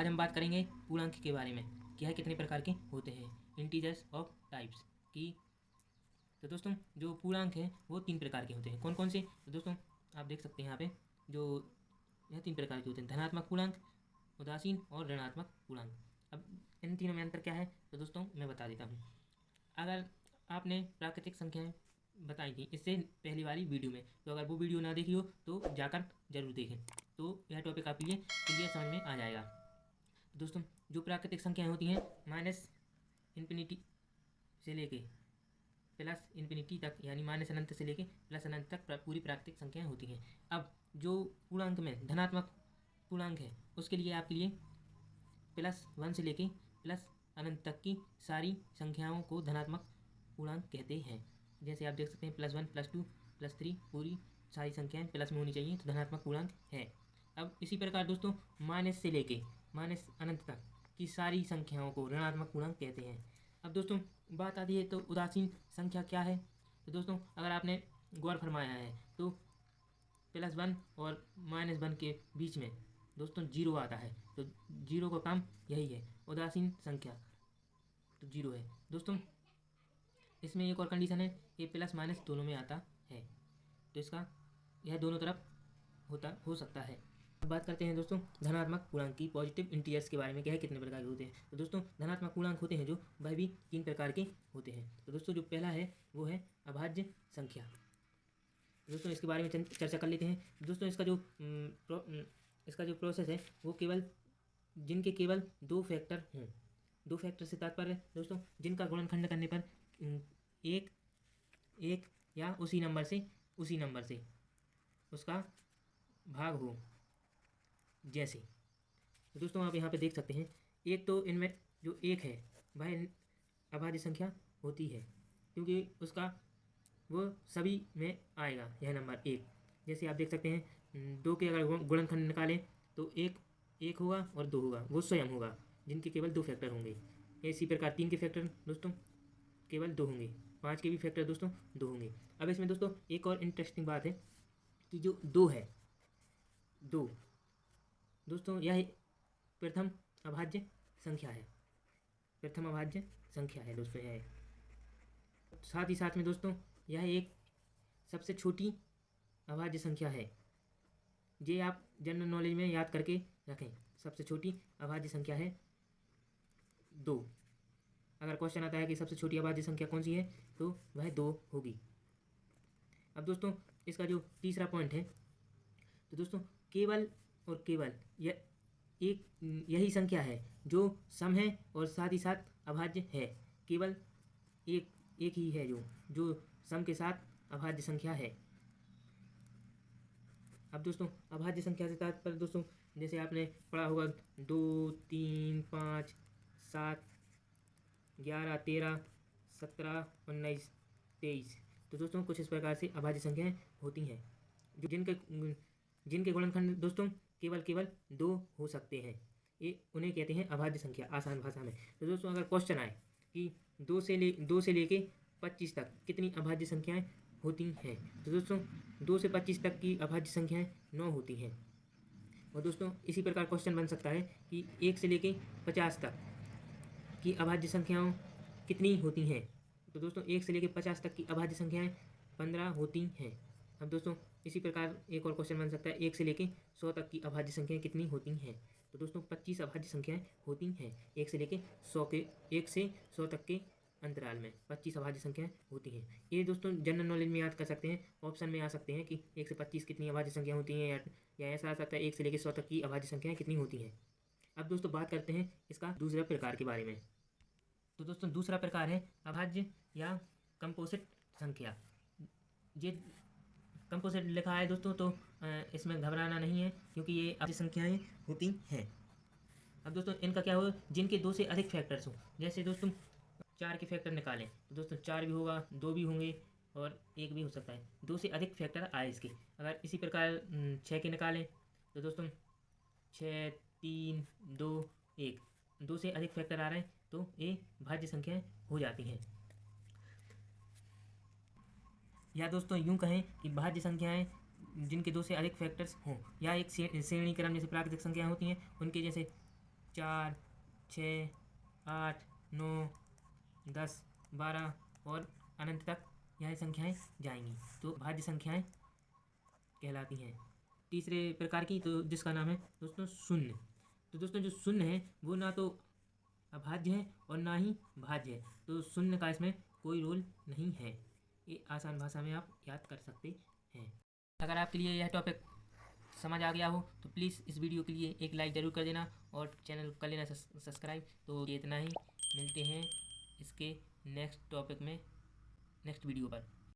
आज हम बात करेंगे पूर्णांक के बारे में कि यह कितने प्रकार के होते हैं, इंटीजर्स ऑफ टाइप्स की। तो दोस्तों जो पूर्णांक हैं वो 3 प्रकार के होते हैं। कौन कौन से? तो दोस्तों आप देख सकते हैं यहाँ पे जो यह 3 प्रकार के होते हैं, धनात्मक पूर्णांक, उदासीन और ऋणात्मक पूर्णांक। अब इन तीनों में अंतर क्या है तो दोस्तों मैं बता देता हूँ। अगर आपने प्राकृतिक संख्याएं बताई थी इससे पहली वाली वीडियो में, तो अगर वो वीडियो ना देखी हो तो जाकर जरूर देखें, तो यह टॉपिक आपके लिए क्लियर समझ में आ जाएगा। दोस्तों जो प्राकृतिक संख्याएं होती हैं माइनस इन्फिनिटी से लेके प्लस इन्फिनिटी तक, यानी माइनस अनंत से लेके प्लस अनंत तक पूरी प्राकृतिक संख्याएं होती हैं। अब जो पूर्णांक में धनात्मक पूर्णांक है उसके लिए आपके लिए +1 से लेके प्लस अनंत तक की सारी संख्याओं को धनात्मक पूर्णांक कहते हैं। जैसे आप देख सकते हैं +1 +2 +3 पूरी सारी संख्याएं प्लस में होनी चाहिए तो धनात्मक पूर्णांक है। अब इसी प्रकार दोस्तों माइनस से लेके माइनस अनंत तक की सारी संख्याओं को ऋणात्मक पूर्णांक कहते हैं। अब दोस्तों बात आती है तो उदासीन संख्या क्या है। तो दोस्तों अगर आपने गौर फरमाया है तो +1 और -1 के बीच में दोस्तों 0 आता है, तो 0 का काम यही है, उदासीन संख्या तो 0 है। दोस्तों इसमें एक और कंडीशन है, ये प्लस माइनस दोनों में आता है, तो इसका यह दोनों तरफ हो सकता है। अब बात करते हैं दोस्तों धनात्मक पूर्णांक की, पॉजिटिव इंटीजर्स के बारे में, क्या है कितने प्रकार के होते हैं। तो दोस्तों धनात्मक पूर्णांक होते हैं जो वह भी 3 प्रकार के होते हैं। तो दोस्तों जो पहला है वो है अभाज्य संख्या। दोस्तों इसके बारे में चर्चा कर लेते हैं। दोस्तों इसका जो प्रोसेस है वो जिनके केवल 2 फैक्टर हों। 2 फैक्टर से तात्पर्य दोस्तों जिनका गुणनखंड करने पर एक एक या उसी नंबर से उसका भाग हो। जैसे तो दोस्तों आप यहाँ पे देख सकते हैं, एक तो इनमें जो एक है वह अभाज्य संख्या होती है क्योंकि उसका वो सभी में आएगा यह नंबर 1। जैसे आप देख सकते हैं 2 के अगर गुणनखंड निकालें तो एक होगा और 2 होगा, वो स्वयं होगा जिनके केवल 2 फैक्टर होंगे। इसी प्रकार 3 के फैक्टर दोस्तों केवल 2 होंगे, 5 के भी फैक्टर दोस्तों 2 होंगे। अब इसमें दोस्तों एक और इंटरेस्टिंग बात है कि जो 2 है, 2 दोस्तों यह प्रथम अभाज्य संख्या है, प्रथम अभाज्य संख्या है दोस्तों यह। साथ ही साथ में दोस्तों यह एक सबसे छोटी अभाज्य संख्या है। ये आप जनरल नॉलेज में याद करके रखें, सबसे छोटी अभाज्य संख्या है 2। अगर क्वेश्चन आता है कि सबसे छोटी अभाज्य संख्या कौन सी है तो वह 2 होगी। अब दोस्तों इसका जो तीसरा पॉइंट है तो दोस्तों केवल और केवल यही संख्या है जो सम है और साथ ही साथ अभाज्य है। केवल एक ही है जो सम के साथ अभाज्य संख्या है। अब दोस्तों अभाज्य संख्या से तात्पर्य दोस्तों जैसे आपने पढ़ा होगा 2 3 5 7 11 13 17 19 23। तो दोस्तों कुछ इस प्रकार से अभाज्य संख्याएं होती हैं जो जिनके गुणनखंड दोस्तों केवल 2 हो सकते हैं। ये उन्हें कहते हैं अभाज्य संख्या आसान भाषा में। तो दोस्तों अगर क्वेश्चन आए कि 2 से लेके 25 तक कितनी अभाज्य संख्याएं होती हैं, तो दोस्तों 2 से 25 तक की अभाज्य संख्याएं 9 होती हैं। और दोस्तों इसी प्रकार क्वेश्चन बन सकता है कि 1 से लेके 50 तक की अभाज्य संख्याओं कितनी होती हैं। तो दोस्तों 1 से लेके 50 तक की अभाज्य संख्याएं 15 होती हैं। अब दोस्तों इसी प्रकार एक और क्वेश्चन बन सकता है 1 से लेके 100 तक की अभाज्य संख्याएं कितनी होती हैं। तो दोस्तों 25 अभाज्य संख्याएं होती हैं 1 से 100 तक के अंतराल में 25 अभाज्य संख्याएं होती हैं। ये दोस्तों जनरल नॉलेज में याद कर सकते हैं, ऑप्शन में आ सकते हैं कि 1 से 25 कितनी अभाज्य संख्या होती हैं, या ऐसा आ सकता है 1 से लेके 100 तक की अभाज्य संख्याएं कितनी होती हैं। अब दोस्तों बात करते हैं इसका दूसरे प्रकार के बारे में। तो दोस्तों दूसरा प्रकार है अभाज्य या कंपोजिट संख्या। ये कंपोजिट लिखा है दोस्तों तो इसमें घबराना नहीं है क्योंकि ये अभाज्य संख्याएं होती हैं। अब दोस्तों इनका क्या होगा, जिनके 2 से अधिक फैक्टर्स हो। जैसे दोस्तों 4 के फैक्टर निकालें तो दोस्तों 4 भी होगा, 2 भी होंगे और 1 भी हो सकता है। 2 से अधिक फैक्टर आए इसके। अगर इसी प्रकार 6 के निकालें तो दोस्तों 6 3 2 1, 2 से अधिक फैक्टर आ रहे हैं तो ये भाज्य संख्याएं हो जाती हैं। या दोस्तों यूं कहें कि भाज्य संख्याएं जिनके 2 से अधिक फैक्टर्स हों, या एक श्रेणी क्रम जैसे प्राकृतिक संख्याएं होती हैं उनके जैसे 4, 6, 8, 9, 10, 12 और अनंत तक यह संख्याएं जाएंगी तो भाज्य संख्याएं कहलाती हैं। तीसरे प्रकार की तो जिसका नाम है दोस्तों शून्य। तो दोस्तों जो शून्य है वो ना तो अभाज्य है और ना ही भाज्य है, तो शून्य का इसमें कोई रोल नहीं है। ये आसान भाषा में आप याद कर सकते हैं। अगर आपके लिए यह टॉपिक समझ आ गया हो तो प्लीज़ इस वीडियो के लिए एक लाइक ज़रूर कर देना और चैनल कर लेना सब्सक्राइब। तो ये इतना ही, मिलते हैं इसके नेक्स्ट टॉपिक में नेक्स्ट वीडियो पर।